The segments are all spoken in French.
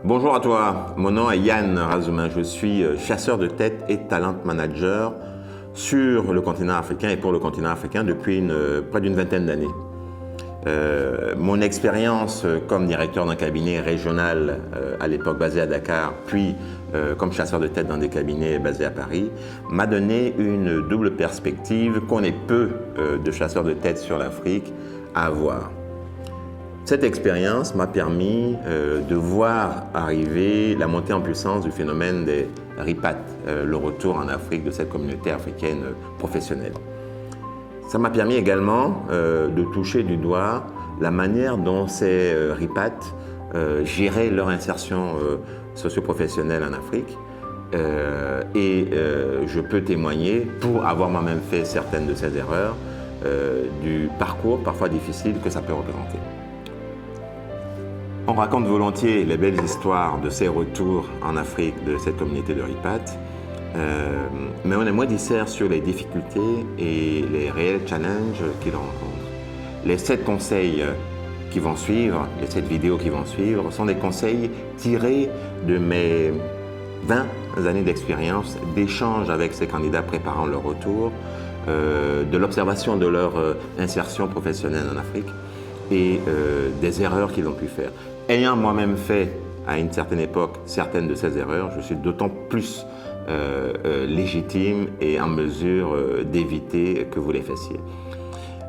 Bonjour à toi, mon nom est Yann Razoumin, je suis chasseur de tête et talent manager sur le continent africain et pour le continent africain depuis près d'une vingtaine d'années. Mon expérience comme directeur d'un cabinet régional à l'époque basé à Dakar, puis comme chasseur de tête dans des cabinets basés à Paris, m'a donné une double perspective qu'on est peu de chasseurs de tête sur l'Afrique à avoir. Cette expérience m'a permis de voir arriver la montée en puissance du phénomène des RIPAT, le retour en Afrique de cette communauté africaine professionnelle. Ça m'a permis également de toucher du doigt la manière dont ces RIPAT géraient leur insertion socio-professionnelle en Afrique. Je peux témoigner, pour avoir moi-même fait certaines de ces erreurs, du parcours parfois difficile que ça peut représenter. On raconte volontiers les belles histoires de ces retours en Afrique de cette communauté de RIPAT, mais on est moins disert sur les difficultés et les réels challenges qu'ils rencontrent. Les 7 conseils qui vont suivre, les 7 vidéos qui vont suivre, sont des conseils tirés de mes 20 années d'expérience, d'échanges avec ces candidats préparant leur retour, de l'observation de leur insertion professionnelle en Afrique et des erreurs qu'ils ont pu faire. Ayant moi-même fait à une certaine époque certaines de ces erreurs, je suis d'autant plus légitime et en mesure d'éviter que vous les fassiez.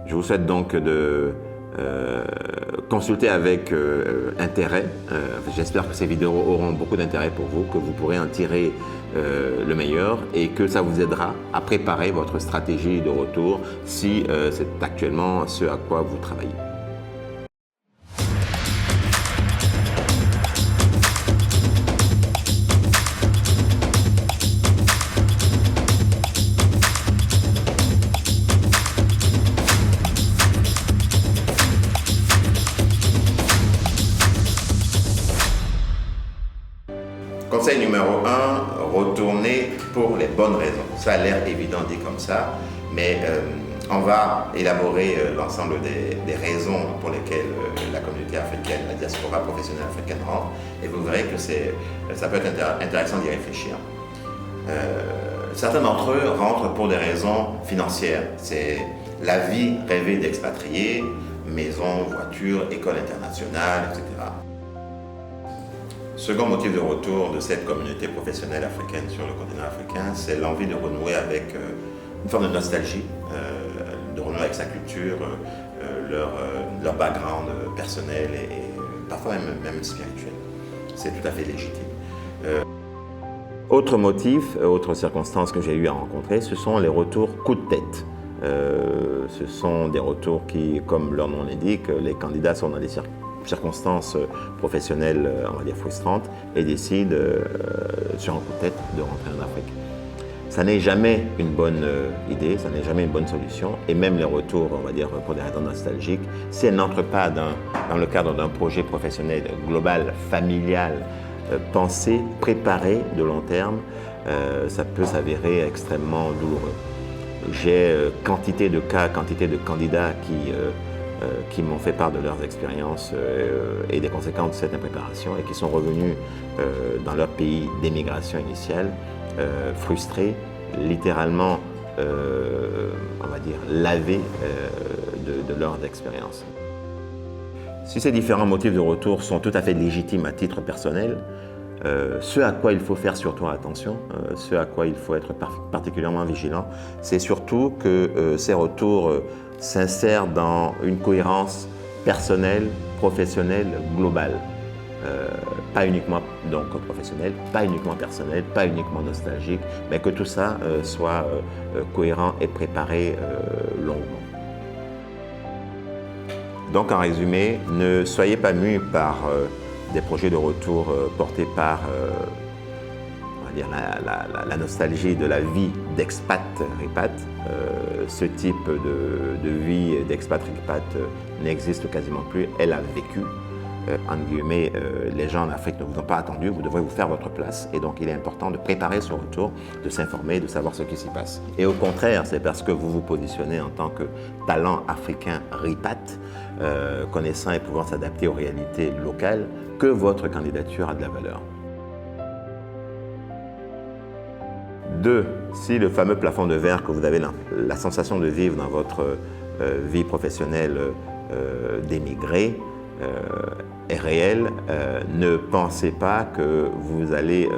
Je vous souhaite donc de consulter avec intérêt. J'espère que ces vidéos auront beaucoup d'intérêt pour vous, que vous pourrez en tirer le meilleur et que ça vous aidera à préparer votre stratégie de retour si c'est actuellement ce à quoi vous travaillez. Conseil numéro 1, retourner pour les bonnes raisons. Ça a l'air évident dit comme ça, mais on va élaborer l'ensemble des raisons pour lesquelles la communauté africaine, la diaspora professionnelle africaine rentre, et vous verrez que ça peut être intéressant d'y réfléchir. Certains d'entre eux rentrent pour des raisons financières. C'est la vie rêvée d'expatriés, maison, voiture, école internationale, etc. Second motif de retour de cette communauté professionnelle africaine sur le continent africain, c'est l'envie de renouer avec une forme de nostalgie, de renouer avec sa culture, leur background personnel et parfois même spirituel. C'est tout à fait légitime. Autre motif, autre circonstance que j'ai eu à rencontrer, ce sont les retours coup de tête. Ce sont des retours qui, comme leur nom l'indique, les candidats sont dans des circonstances professionnelles, on va dire, frustrantes et décident sur un coup de tête de rentrer en Afrique. Ça n'est jamais une bonne idée, ça n'est jamais une bonne solution, et même les retours, on va dire, pour des raisons nostalgiques, si elles n'entrent pas dans le cadre d'un projet professionnel global, familial, pensé, préparé de long terme, ça peut s'avérer extrêmement douloureux. J'ai quantité de cas, quantité de candidats qui m'ont fait part de leurs expériences et des conséquences de cette impréparation et qui sont revenus dans leur pays d'émigration initiale, frustrés, littéralement, on va dire, lavés de leurs expériences. Si ces différents motifs de retour sont tout à fait légitimes à titre personnel, ce à quoi il faut faire surtout attention, ce à quoi il faut être particulièrement vigilant, c'est surtout que ces retours s'insèrent dans une cohérence personnelle, professionnelle, globale. Pas uniquement donc professionnelle, pas uniquement personnelle, pas uniquement nostalgique, mais que tout ça soit cohérent et préparé longuement. Donc en résumé, ne soyez pas mus par des projets de retour portés par on va dire la nostalgie de la vie d'expat RIPAT. Ce type de vie d'expat RIPAT n'existe quasiment plus, elle a vécu. Entre guillemets, les gens en Afrique ne vous ont pas attendu, vous devrez vous faire votre place. Et donc, il est important de préparer ce retour, de s'informer, de savoir ce qui s'y passe. Et au contraire, c'est parce que vous vous positionnez en tant que talent africain RIPAT, connaissant et pouvant s'adapter aux réalités locales, que votre candidature a de la valeur. 2. Si le fameux plafond de verre que vous avez la sensation de vivre dans votre vie professionnelle d'émigré est réel, ne pensez pas que vous allez,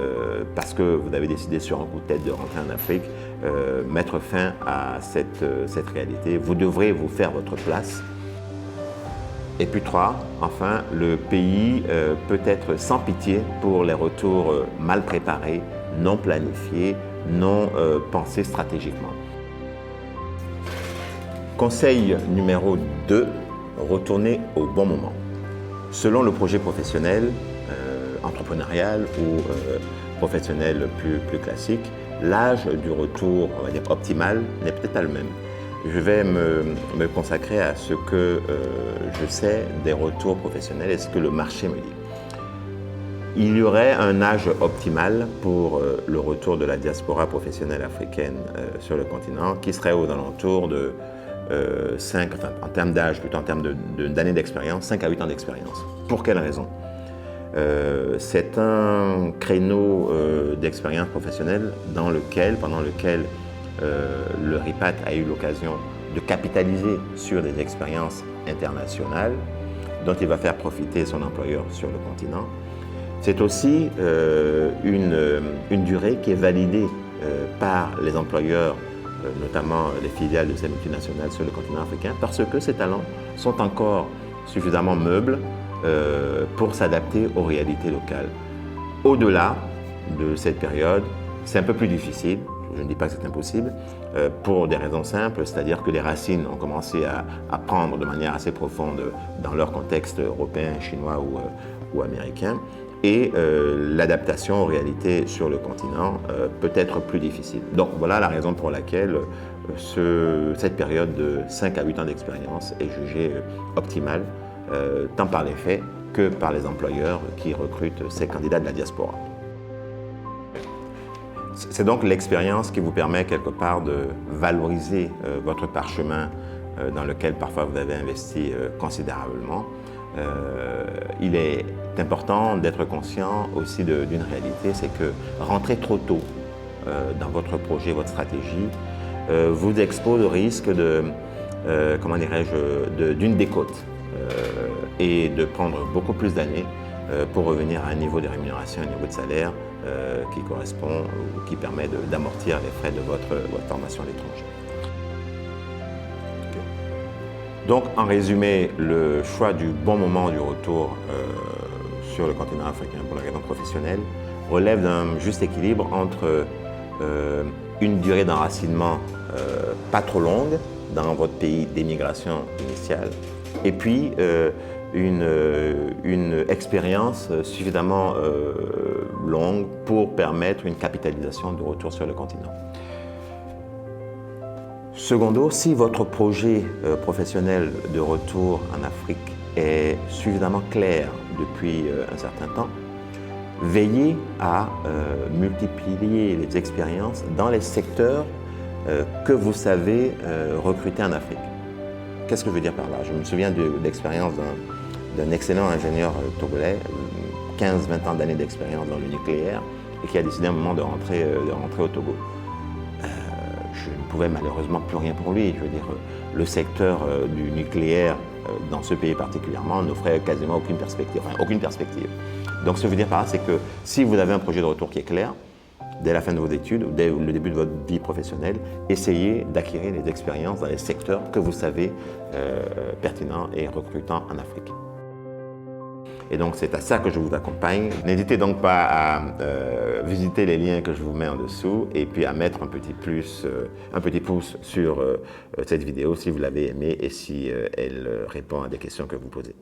parce que vous avez décidé sur un coup de tête de rentrer en Afrique, mettre fin à cette réalité. Vous devrez vous faire votre place. Et puis 3, enfin, le pays peut être sans pitié pour les retours mal préparés, non planifiés, non pensés stratégiquement. Conseil numéro 2, retournez au bon moment. Selon le projet professionnel, entrepreneurial ou professionnel plus classique, l'âge du retour, on va dire, optimal n'est peut-être pas le même. Je vais me consacrer à ce que je sais des retours professionnels et ce que le marché me dit. Il y aurait un âge optimal pour le retour de la diaspora professionnelle africaine sur le continent qui serait aux alentours de 5, enfin en termes d'âge, plutôt en termes d'années d'expérience, 5 à 8 ans d'expérience. Pour quelle raison? C'est un créneau d'expérience professionnelle pendant lequel le RIPAT a eu l'occasion de capitaliser sur des expériences internationales dont il va faire profiter son employeur sur le continent. C'est aussi une durée qui est validée par les employeurs, notamment les filiales de ces multinationales sur le continent africain, parce que ces talents sont encore suffisamment meubles pour s'adapter aux réalités locales. Au-delà de cette période, c'est un peu plus difficile. Je ne dis pas que c'est impossible, pour des raisons simples, c'est-à-dire que les racines ont commencé à prendre de manière assez profonde dans leur contexte européen, chinois ou américain, et l'adaptation aux réalités sur le continent peut être plus difficile. Donc voilà la raison pour laquelle cette période de 5 à 8 ans d'expérience est jugée optimale, tant par les faits que par les employeurs qui recrutent ces candidats de la diaspora. C'est donc l'expérience qui vous permet quelque part de valoriser votre parchemin dans lequel parfois vous avez investi considérablement. Il est important d'être conscient aussi d'une réalité, c'est que rentrer trop tôt dans votre projet, votre stratégie, vous expose au risque d'une décote et de prendre beaucoup plus d'années pour revenir à un niveau de rémunération, un niveau de salaire qui correspond ou qui permet d'amortir les frais de votre formation à l'étranger. Donc, en résumé, le choix du bon moment du retour sur le continent africain pour la raison professionnelle relève d'un juste équilibre entre une durée d'enracinement pas trop longue dans votre pays d'émigration initiale et puis une expérience suffisamment longue pour permettre une capitalisation du retour sur le continent. Secondo, si votre projet professionnel de retour en Afrique est suffisamment clair depuis un certain temps, veillez à multiplier les expériences dans les secteurs que vous savez recruter en Afrique. Qu'est-ce que je veux dire par là? Je me souviens de l'expérience d'un excellent ingénieur togolais, 15-20 ans d'années d'expérience dans le nucléaire, et qui a décidé à un moment de rentrer au Togo. Je ne pouvais malheureusement plus rien pour lui. Je veux dire, le secteur du nucléaire dans ce pays particulièrement n'offrait quasiment aucune perspective. Enfin, aucune perspective. Donc ce que je veux dire par là, c'est que si vous avez un projet de retour qui est clair, dès la fin de vos études ou dès le début de votre vie professionnelle, essayez d'acquérir les expériences dans les secteurs que vous savez pertinents et recrutants en Afrique. Et donc c'est à ça que je vous accompagne. N'hésitez donc pas à visiter les liens que je vous mets en dessous et puis à mettre un petit pouce sur cette vidéo si vous l'avez aimée et si elle répond à des questions que vous posez.